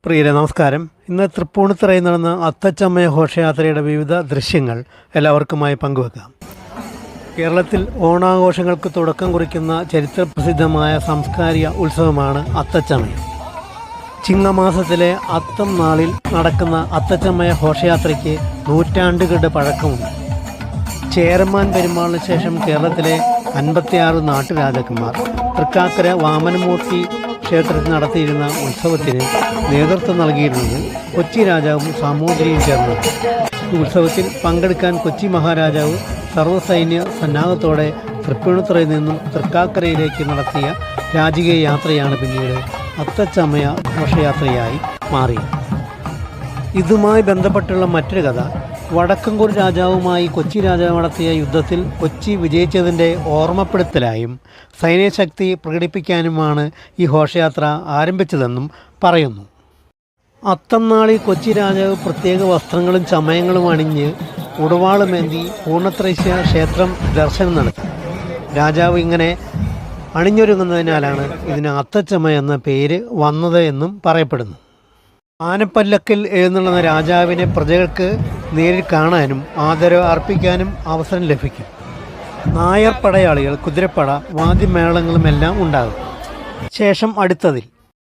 പ്രിയരെ നമസ്കാരം. ഇന്ന് തൃപ്പൂണിത്തുറയിൽ നടന്ന അത്തച്ചമയ ഘോഷയാത്രയുടെ വിവിധ ദൃശ്യങ്ങൾ എല്ലാവർക്കുമായി പങ്കുവെക്കാം. കേരളത്തിൽ ഓണാഘോഷങ്ങൾക്ക് തുടക്കം കുറിക്കുന്ന ചരിത്രപ്രസിദ്ധമായ സാംസ്കാരിക ഉത്സവമാണ് അത്തച്ചമയം. ചിങ്ങമാസത്തിലെ അത്തം നാളിൽ നടക്കുന്ന അത്തച്ചമയ ഘോഷയാത്രയ്ക്ക് നൂറ്റാണ്ടുകളുടെ പഴക്കമുണ്ട്. ചേരമാൻ പെരുമാളിന് ശേഷം കേരളത്തിലെ 56 നാട്ടുരാജാക്കന്മാർ തൃക്കാക്കര വാമനമൂർത്തി ക്ഷേത്രത്തിൽ നടത്തിയിരുന്ന ഉത്സവത്തിന് നേതൃത്വം നൽകിയിരുന്നത് കൊച്ചി രാജാവും സാമൂതിരിയും ചേർന്നു. ഈ ഉത്സവത്തിൽ പങ്കെടുക്കാൻ കൊച്ചി മഹാരാജാവ് സർവ്വസൈന്യ സന്നാഹത്തോടെ തൃപ്പൂണിത്തുറയിൽ നിന്നും തൃക്കാക്കരയിലേക്ക് നടത്തിയ രാജകീയ യാത്രയാണ് പിന്നീട് അത്തച്ചമയ ഘോഷയാത്രയായി മാറിയത്. ഇതുമായി ബന്ധപ്പെട്ടുള്ള മറ്റൊരു കഥ, വടക്കൻകൂർ രാജാവുമായി കൊച്ചി രാജാവ് നടത്തിയ യുദ്ധത്തിൽ കൊച്ചി വിജയിച്ചതിൻ്റെ ഓർമ്മപ്പെടുത്തലായും സൈന്യശക്തി പ്രകടിപ്പിക്കാനുമാണ് ഈ ഘോഷയാത്ര ആരംഭിച്ചതെന്നും പറയുന്നു. അത്തം നാളിൽ കൊച്ചി രാജാവ് പ്രത്യേക വസ്ത്രങ്ങളും ചമയങ്ങളും അണിഞ്ഞ് ഉടവാളുമേന്തി പൂർണ്ണത്രൈശ്യ ക്ഷേത്രം ദർശനം നടത്തി. രാജാവ് ഇങ്ങനെ അണിഞ്ഞൊരുങ്ങുന്നതിനാലാണ് ഇതിന് അത്തച്ചമയം എന്ന പേര് വന്നത് എന്നും പറയപ്പെടുന്നു. ആനപ്പല്ലക്കിൽ എഴുന്നള്ളുന്ന രാജാവിനെ പ്രജകൾക്ക് നേരിൽ കാണാനും ആദരവ് അർപ്പിക്കാനും അവസരം ലഭിക്കും. നായർ പടയാളികൾ, കുതിരപ്പട, വാദ്യമേളങ്ങളുമെല്ലാം ഉണ്ടാകും. ശേഷം അടുത്തതിൽ